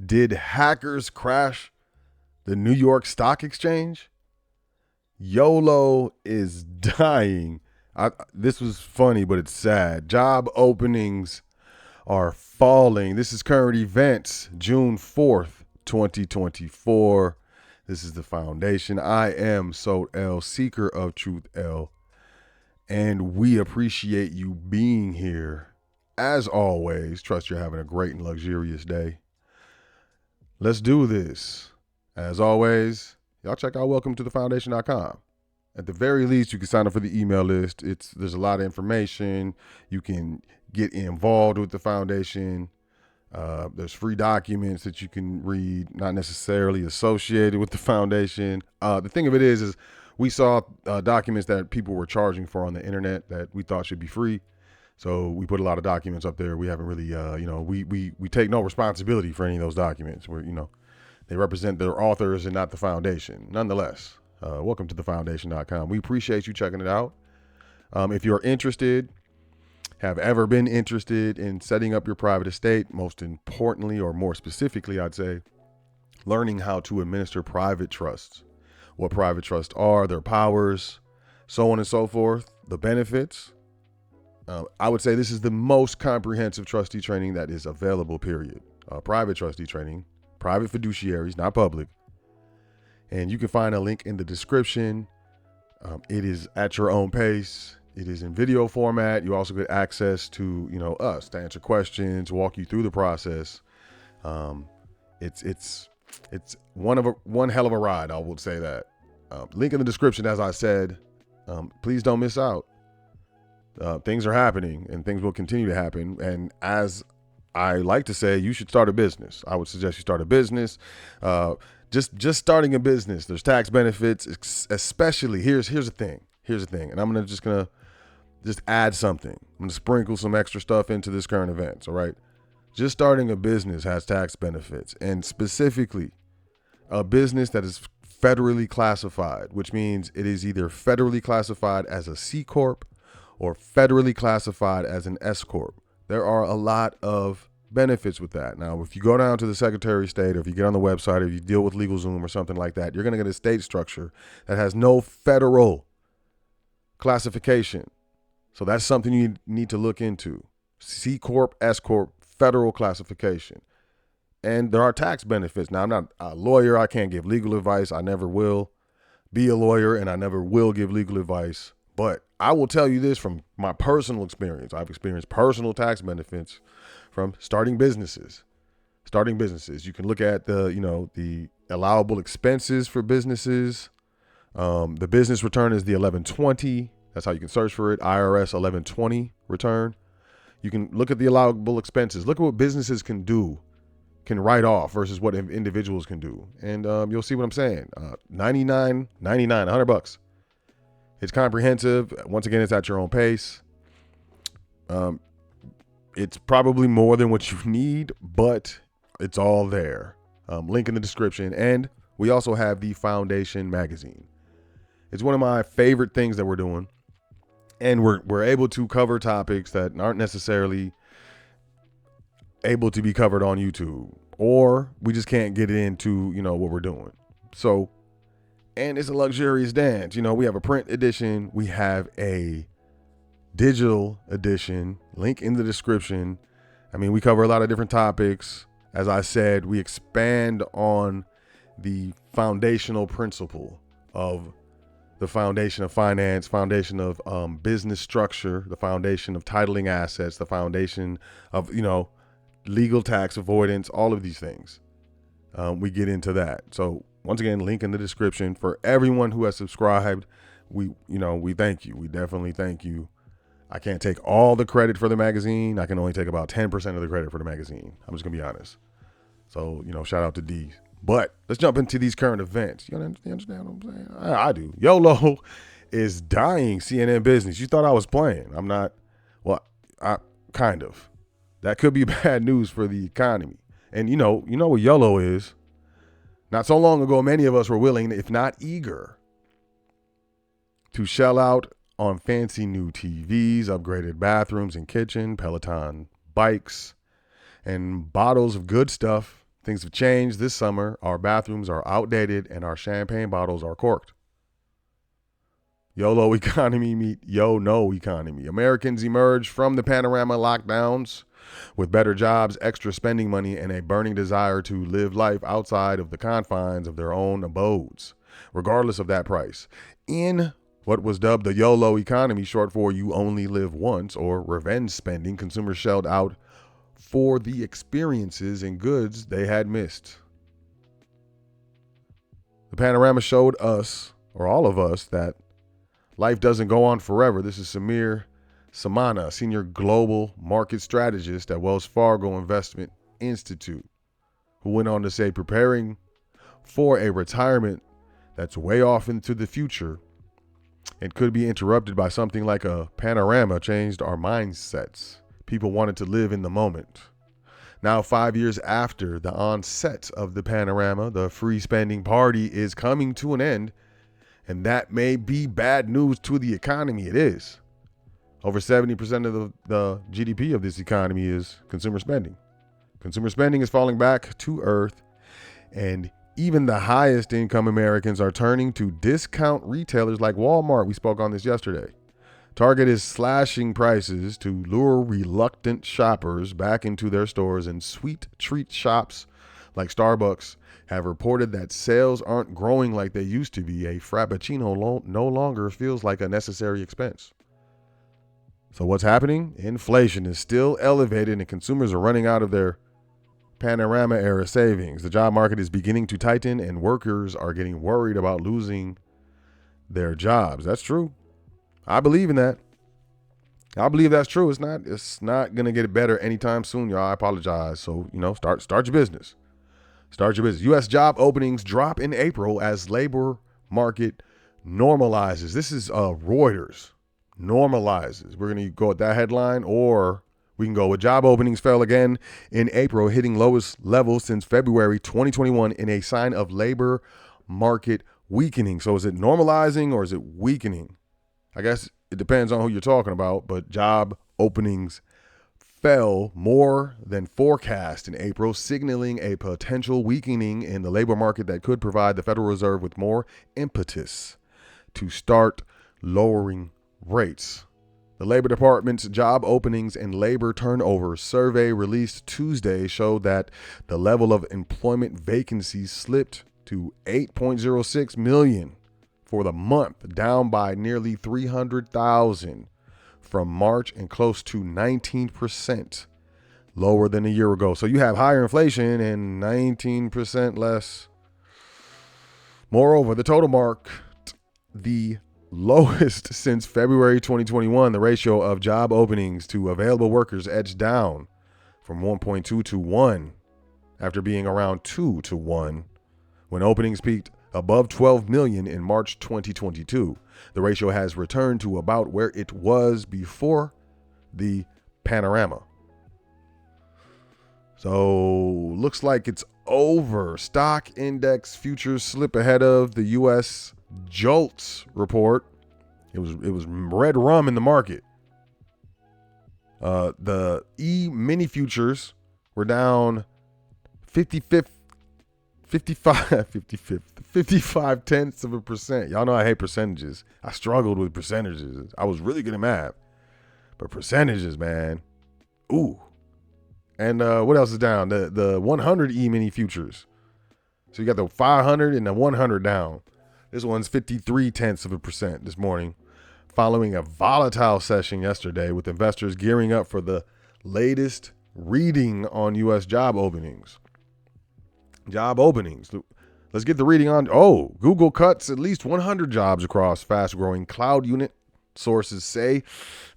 Did hackers crash the New York Stock Exchange? Y.O.L.O is dying. This was funny, but it's sad. Job openings are falling. This is current events, June 4th, 2024. This is the foundation. I am Sot L, seeker of truth L, and we appreciate you being here. As always, trust you're having a great and luxurious day. Let's do this. As always, y'all check out welcome to the foundation.com. At the very least, you can sign up for the email list. There's a lot of information. You can get involved with the foundation. There's free documents that you can read, not necessarily associated with the foundation. The thing of it is we saw documents that people were charging for on the internet that we thought should be free. So we put a lot of documents up there. We haven't really, we take no responsibility for any of those documents. They represent their authors and not the foundation. Nonetheless, welcome to the foundation.com. We appreciate you checking it out. If you're interested, have ever been interested in setting up your private estate, most importantly, or more specifically, I'd say, learning how to administer private trusts, what private trusts are, their powers, so on and so forth, the benefits. I would say this is the most comprehensive trustee training that is available, period. Private trustee training, private fiduciaries, not public. And you can find a link in the description. It is at your own pace. It is in video format. You also get access to, us to answer questions, walk you through the process. It's one hell of a ride. I would say that. Link in the description, as I said. Please don't miss out. Things are happening and things will continue to happen. And as I like to say, you should start a business. I would suggest you start a business. Just starting a business. There's tax benefits, especially here's the thing. And I'm gonna just add something. I'm gonna sprinkle some extra stuff into this current events. All right. Just starting a business has tax benefits, and specifically a business that is federally classified, which means it is either federally classified as a C Corp or federally classified as an S Corp. There are a lot of benefits with that. Now, if you go down to the Secretary of State, or if you get on the website, or if you deal with LegalZoom or something like that, you're going to get a state structure that has no federal classification. So that's something you need to look into. C Corp, S Corp, federal classification. And there are tax benefits. Now, I'm not a lawyer. I can't give legal advice. I never will be a lawyer, and I never will give legal advice. But I will tell you this from my personal experience. I've experienced personal tax benefits from starting businesses. You can look at the allowable expenses for businesses. The business return is the 1120. That's how you can search for it. IRS 1120 return. You can look at the allowable expenses. Look at what businesses can write off versus what individuals can do. And you'll see what I'm saying. $99.99, $100. It's comprehensive. Once again, it's at your own pace. It's probably more than what you need, but it's all there. Link in the description. And we also have the Foundation magazine. It's one of my favorite things that we're doing. And we're able to cover topics that aren't necessarily able to be covered on YouTube, or we just can't get into, what we're doing. So, and it's a luxurious dance. We have a print edition. We have a digital edition. Link in the description. I mean, we cover a lot of different topics. As I said, we expand on the foundational principle of the foundation of finance, foundation of business structure, the foundation of titling assets, the foundation of, legal tax avoidance, all of these things. We get into that. So once again, link in the description. For everyone who has subscribed, we thank you. We definitely thank you. I can't take all the credit for the magazine. I can only take about 10% of the credit for the magazine. I'm just gonna be honest. So, shout out to D. But let's jump into these current events. You understand what I'm saying? I do. Y.O.L.O is dying. CNN Business. You thought I was playing. I'm not. Well, I kind of. That could be bad news for the economy. And you know what Y.O.L.O is. Not so long ago, many of us were willing, if not eager, to shell out on fancy new TVs, upgraded bathrooms and kitchen, Peloton bikes, and bottles of good stuff Things have changed this summer. Our bathrooms are outdated and our champagne bottles are corked. YOLO economy meet Yo-No economy. Americans emerge from the panorama lockdowns with better jobs, extra spending money, and a burning desire to live life outside of the confines of their own abodes, regardless of that price. In what was dubbed the YOLO economy, short for you only live once, or revenge spending, consumers shelled out for the experiences and goods they had missed. The panorama showed us, or all of us, that life doesn't go on forever. This is Samir Samana, senior global market strategist at Wells Fargo Investment Institute, who went on to say preparing for a retirement that's way off into the future and could be interrupted by something like a panorama changed our mindsets. People wanted to live in the moment. Now, 5 years after the onset of the panorama, the free spending party is coming to an end, and that may be bad news to the economy. It is. Over 70% of the GDP of this economy is consumer spending. Consumer spending is falling back to earth, and even the highest income Americans are turning to discount retailers like Walmart. We spoke on this yesterday. Target is slashing prices to lure reluctant shoppers back into their stores, and sweet treat shops like Starbucks have reported that sales aren't growing like they used to be. A Frappuccino no longer feels like a necessary expense. So what's happening? Inflation is still elevated and consumers are running out of their panorama era savings. The job market is beginning to tighten and workers are getting worried about losing their jobs. That's true. I believe in that. I believe that's true. It's not going to get better anytime soon, y'all. I apologize. So, start your business. Start your business. U.S. job openings drop in April as labor market normalizes. This is Reuters. Normalizes. We're going to go with that headline, or we can go with job openings fell again in April, hitting lowest levels since February 2021 in a sign of labor market weakening. So is it normalizing or is it weakening? I guess it depends on who you're talking about, but job openings fell more than forecast in April, signaling a potential weakening in the labor market that could provide the Federal Reserve with more impetus to start lowering rates. The Labor Department's job openings and labor turnover survey released Tuesday showed that the level of employment vacancies slipped to 8.06 million for the month, down by nearly 300,000 from March and close to 19% lower than a year ago. So you have higher inflation and 19% less. Moreover, the total marked the lowest since February 2021. The ratio of job openings to available workers edged down from 1.2 to 1 after being around 2 to 1 when openings peaked above 12 million in March 2022. The ratio has returned to about where it was before the panorama. So looks like it's over. Stock index futures slip ahead of the U.S. JOLTS report. It was red rum in the market. The E-mini futures were down 55 tenths of a percent. Y'all know I hate percentages. I struggled with percentages. I was really good at math, but percentages, man. Ooh. And what else is down? The 100 E-mini futures. So you got the 500 and the 100 down. This one's 53 tenths of a percent this morning, following a volatile session yesterday with investors gearing up for the latest reading on U.S. job openings. Job openings. Let's get the reading on. Oh, Google cuts at least 100 jobs across fast-growing cloud unit. Sources say,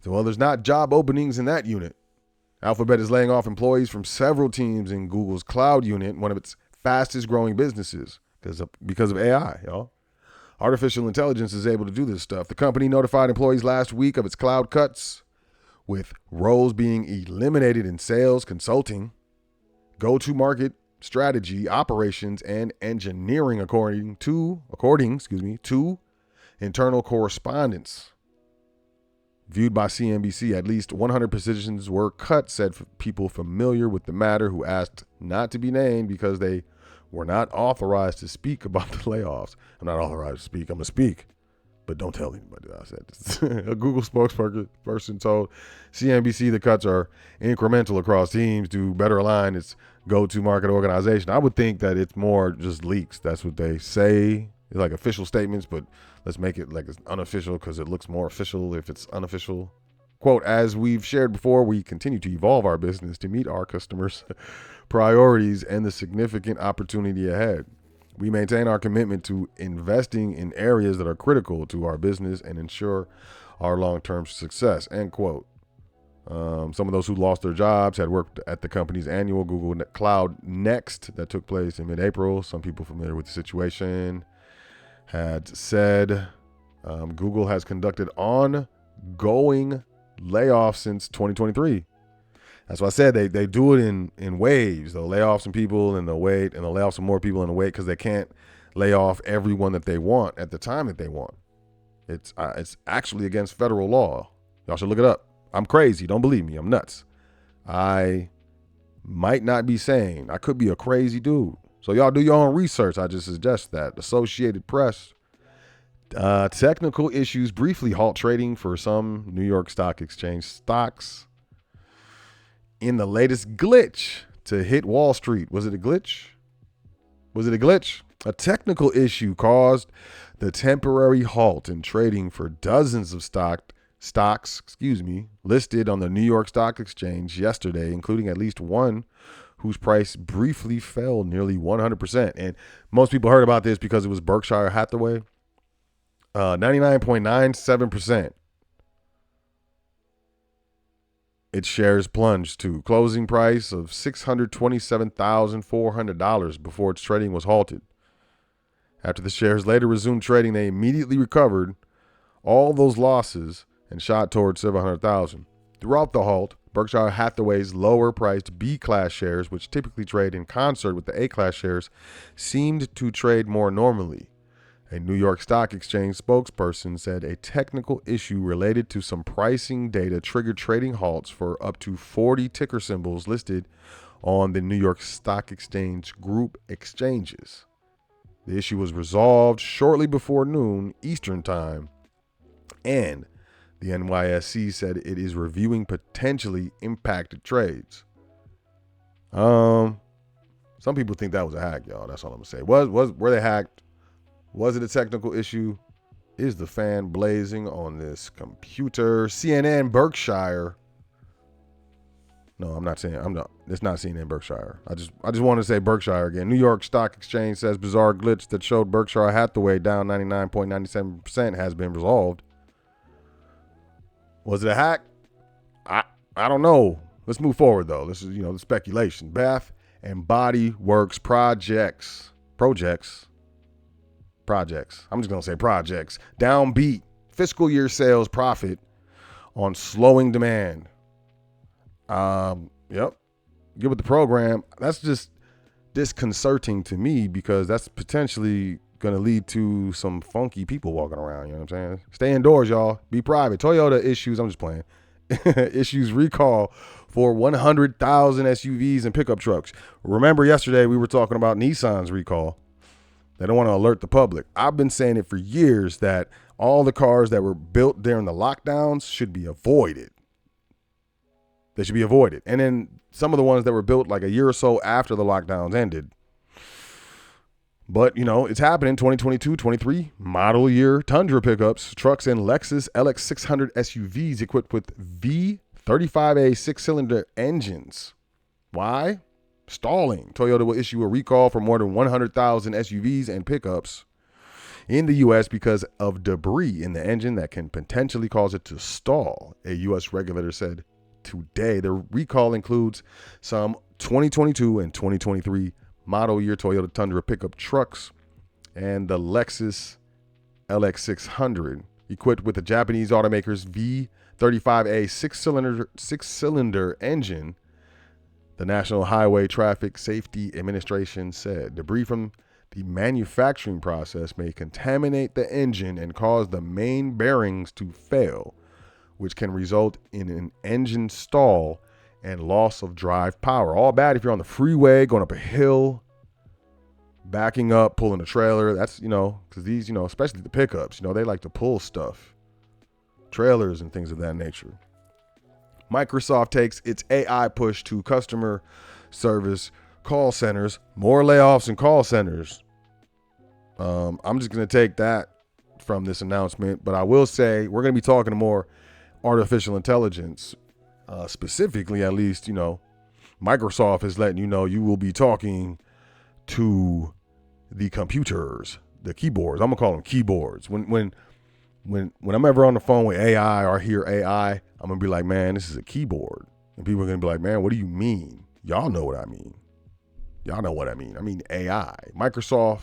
well, there's not job openings in that unit. Alphabet is laying off employees from several teams in Google's cloud unit, one of its fastest-growing businesses because of AI, y'all. Artificial intelligence is able to do this stuff. The company notified employees last week of its cloud cuts, with roles being eliminated in sales, consulting, go-to-market strategy, operations, and engineering, according to internal correspondence. Viewed by CNBC, at least 100 positions were cut, said people familiar with the matter who asked not to be named because they were not authorized to speak about the layoffs. I'm not authorized to speak. I'm going to speak, but don't tell anybody that I said this. A Google spokesperson told CNBC the cuts are incremental across teams to better align its go-to-market organization. I would think that it's more just leaks. That's what they say. It's like official statements, but let's make it like it's unofficial because it looks more official if it's unofficial. Quote, as we've shared before, we continue to evolve our business to meet our customers' priorities and the significant opportunity ahead. We maintain our commitment to investing in areas that are critical to our business and ensure our long-term success, end quote. Some of those who lost their jobs had worked at the company's annual Google Cloud Next that took place in mid-April. Some people familiar with the situation had said Google has conducted ongoing layoffs since 2023. That's why I said they do it in waves. They'll lay off some people and they'll wait, and they'll lay off some more people and they'll wait because they can't lay off everyone that they want at the time that they want. It's actually against federal law. Y'all should look it up. I'm crazy. Don't believe me. I'm nuts. I might not be sane. I could be a crazy dude. So y'all do your own research. I just suggest that. Associated Press. Technical issues briefly halt trading for some New York Stock Exchange stocks in the latest glitch to hit Wall Street. Was it a glitch? A technical issue caused the temporary halt in trading for dozens of stocks listed on the New York Stock Exchange yesterday, including at least one whose price briefly fell nearly 100%. And most people heard about this because it was Berkshire Hathaway. 99.97%. Its shares plunged to closing price of $627,400 before its trading was halted. After the shares later resumed trading, they immediately recovered all those losses and shot towards $700,000. Throughout the halt, Berkshire Hathaway's lower-priced B-class shares, which typically trade in concert with the A-class shares, seemed to trade more normally. A New York Stock Exchange spokesperson said a technical issue related to some pricing data triggered trading halts for up to 40 ticker symbols listed on the New York Stock Exchange Group exchanges. The issue was resolved shortly before noon Eastern Time, and the NYSE said it is reviewing potentially impacted trades. Some people think that was a hack, y'all. That's all I'm gonna say. Were they hacked? Was it a technical issue? Is the fan blazing on this computer? CNN Berkshire. No, I'm not saying. It's not CNN Berkshire. I just want to say Berkshire again. New York Stock Exchange says bizarre glitch that showed Berkshire Hathaway down 99.97% has been resolved. Was it a hack? I don't know. Let's move forward though. This is the speculation. Bath and Body Works projects. I'm just gonna say projects. Downbeat fiscal year sales profit on slowing demand. Yep. Get with the program. That's just disconcerting to me because that's potentially gonna lead to some funky people walking around. You know what I'm saying? Stay indoors, y'all. Be private. Toyota issues. I'm just playing. Issues recall for 100,000 SUVs and pickup trucks. Remember yesterday we were talking about Nissan's recall. They don't want to alert the public. I've been saying it for years that all the cars that were built during the lockdowns should be avoided. They should be avoided. And then some of the ones that were built like a year or so after the lockdowns ended. But, it's happening. 2022, 23 model year Tundra pickups, trucks, and Lexus LX600 SUVs equipped with V35A 6-cylinder engines. Why? Stalling. Toyota will issue a recall for more than 100,000 SUVs and pickups in the U.S. because of debris in the engine that can potentially cause it to stall, a U.S. regulator said today. The recall includes some 2022 and 2023 model year Toyota Tundra pickup trucks and the Lexus LX600 equipped with the Japanese automaker's V35A 6-cylinder engine. The National Highway Traffic Safety Administration said debris from the manufacturing process may contaminate the engine and cause the main bearings to fail, which can result in an engine stall and loss of drive power. All bad if you're on the freeway, going up a hill, backing up, pulling a trailer. That's, because these, especially the pickups, they like to pull stuff, trailers and things of that nature. Microsoft takes its AI push to customer service call centers. More layoffs in call centers. I'm just going to take that from this announcement, but I will say we're going to be talking more artificial intelligence, specifically, at least, Microsoft is letting you know you will be talking to the computers, the keyboards. I'm gonna call them keyboards. When I'm ever on the phone with AI or hear AI, I'm gonna be like, man, this is a keyboard. And people are gonna be like, man, what do you mean? Y'all know what I mean. Y'all know what I mean. I mean AI. Microsoft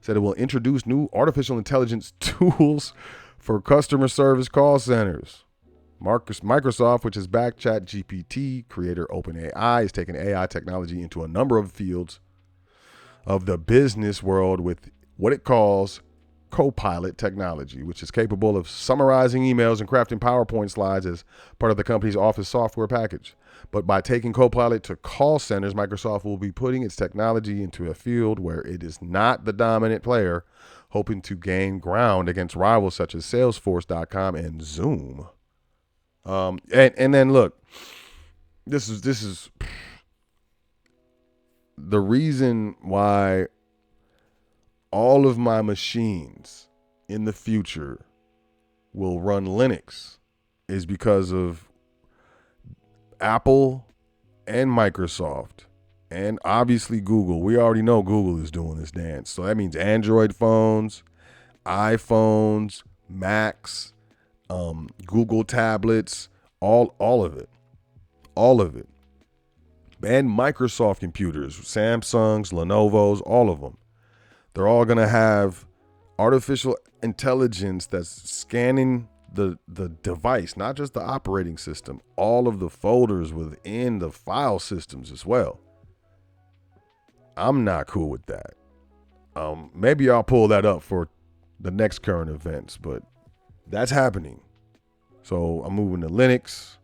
said it will introduce new artificial intelligence tools for customer service call centers. Microsoft, which has backed ChatGPT creator OpenAI, is taking AI technology into a number of fields of the business world with what it calls Copilot technology, which is capable of summarizing emails and crafting PowerPoint slides as part of the company's Office software package. But by taking Copilot to call centers, Microsoft will be putting its technology into a field where it is not the dominant player, hoping to gain ground against rivals such as Salesforce.com and Zoom. And then look, this is the reason why all of my machines in the future will run Linux is because of Apple and Microsoft and obviously Google. We already know Google is doing this dance. So that means Android phones, iPhones, Macs, Google tablets, all of it. All of it. And Microsoft computers, Samsungs, Lenovo's, all of them. They're all going to have artificial intelligence that's scanning the device, not just the operating system, all of the folders within the file systems as well. I'm not cool with that. Maybe I'll pull that up for the next current events, but that's happening. So I'm moving to Linux.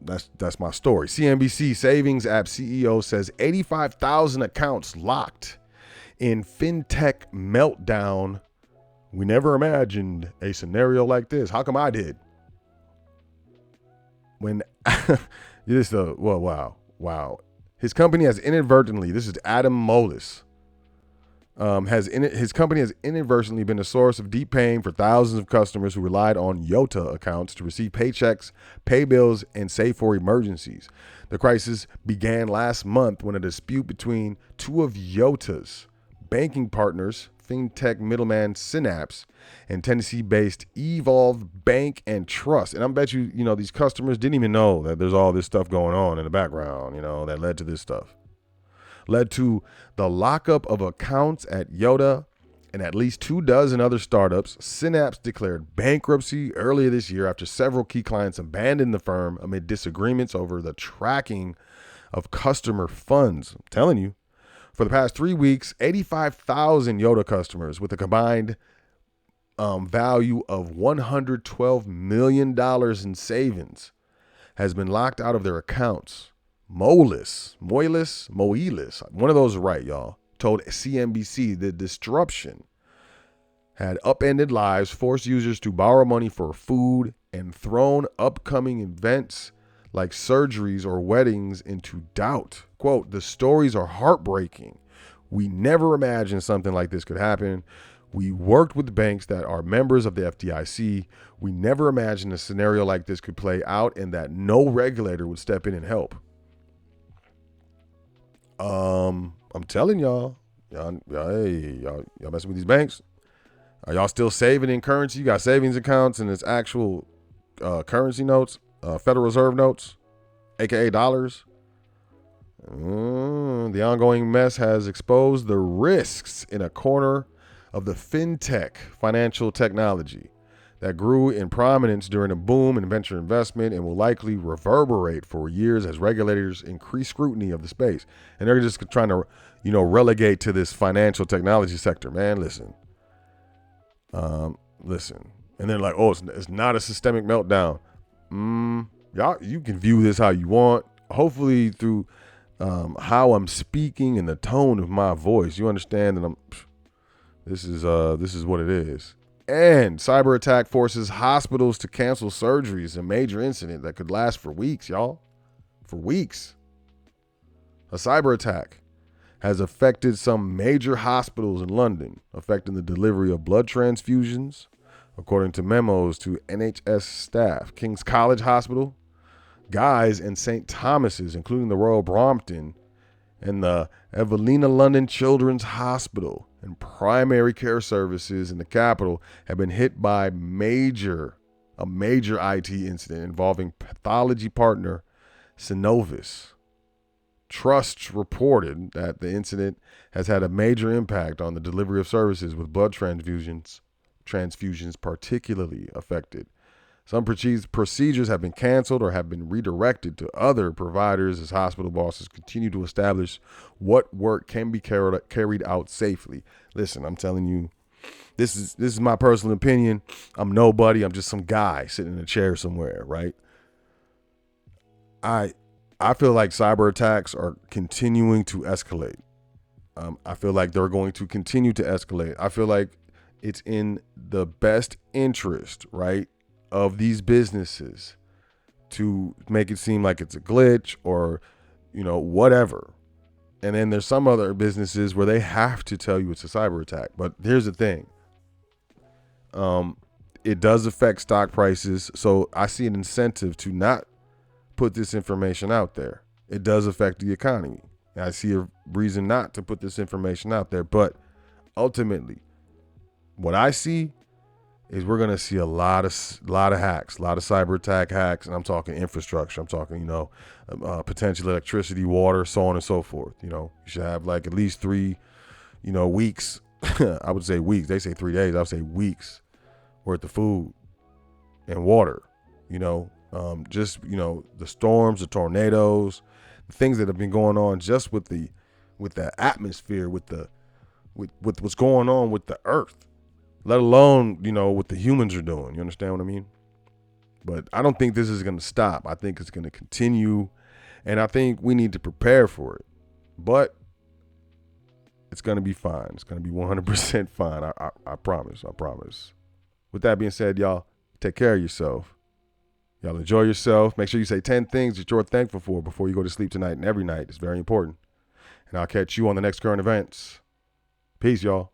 That's my story. CNBC savings app CEO says 85,000 accounts locked in fintech meltdown. We never imagined a scenario like this. How come I did? When wow. His company has inadvertently, this is Adam Moelis, his company has inadvertently been a source of deep pain for thousands of customers who relied on Y.O.L.O accounts to receive paychecks, pay bills, and save for emergencies. The crisis began last month when a dispute between two of Y.O.L.O's banking partners, fintech middleman Synapse, and Tennessee-based Evolve Bank and Trust. And I bet you, these customers didn't even know that there's all this stuff going on in the background, that led to this stuff. Led to the lockup of accounts at Y.O.L.O and at least 24 other startups. Synapse declared bankruptcy earlier this year after several key clients abandoned the firm amid disagreements over the tracking of customer funds. I'm telling you, for the past 3 weeks, 85,000 Y.O.L.O customers with a combined value of $112 million in savings has been locked out of their accounts. Moelis, one of those is right, y'all, told CNBC the disruption had upended lives, forced users to borrow money for food, and thrown upcoming events like surgeries or weddings into doubt. Quote, the stories are heartbreaking. We never imagined something like this could happen. We worked with banks that are members of the FDIC. We never imagined a scenario like this could play out and that no regulator would step in and help. I'm telling y'all messing with these banks. Are y'all still saving in currency? You got savings accounts and it's actual currency notes, Federal Reserve notes, aka dollars. The ongoing mess has exposed the risks in a corner of the fintech financial technology that grew in prominence during a boom in venture investment and will likely reverberate for years as regulators increase scrutiny of the space. And they're just trying to, relegate to this financial technology sector. Man, listen. And they're like, oh, it's not a systemic meltdown. Y'all, you can view this how you want. Hopefully through how I'm speaking and the tone of my voice, you understand that this is what it is. And cyber attack forces hospitals to cancel surgeries, a major incident that could last for weeks, y'all. For weeks. A cyber attack has affected some major hospitals in London, affecting the delivery of blood transfusions, according to memos to NHS staff. King's College Hospital, Guy's, and St. Thomas's, including the Royal Brompton and the Evelina London Children's Hospital and primary care services in the capital, have been hit by a major IT incident involving pathology partner Synovis. Trust reported that the incident has had a major impact on the delivery of services, with blood transfusions particularly affected. Some procedures have been canceled or have been redirected to other providers as hospital bosses continue to establish what work can be carried out safely. Listen, I'm telling you, this is my personal opinion. I'm nobody. I'm just some guy sitting in a chair somewhere, right? I feel like cyber attacks are continuing to escalate. I feel like they're going to continue to escalate. I feel like it's in the best interest, right, of these businesses to make it seem like it's a glitch or, whatever. And then there's some other businesses where they have to tell you it's a cyber attack. But here's the thing. It does affect stock prices. So I see an incentive to not put this information out there. It does affect the economy. And I see a reason not to put this information out there. But ultimately, what I see is we're going to see a lot of hacks, a lot of cyber attack hacks. And I'm talking infrastructure. I'm talking, potential electricity, water, so on and so forth. You should have like at least 3, weeks. I would say weeks. They say 3 days. I would say weeks worth of food and water, the storms, the tornadoes, the things that have been going on just with the atmosphere, with what's going on with the earth, let alone, what the humans are doing. You understand what I mean? But I don't think this is going to stop. I think it's going to continue, and I think we need to prepare for it. But it's going to be fine. It's going to be 100% fine. I promise. I promise. With that being said, y'all, take care of yourself. Y'all enjoy yourself. Make sure you say 10 things that you're thankful for before you go to sleep tonight and every night. It's very important. And I'll catch you on the next current events. Peace, y'all.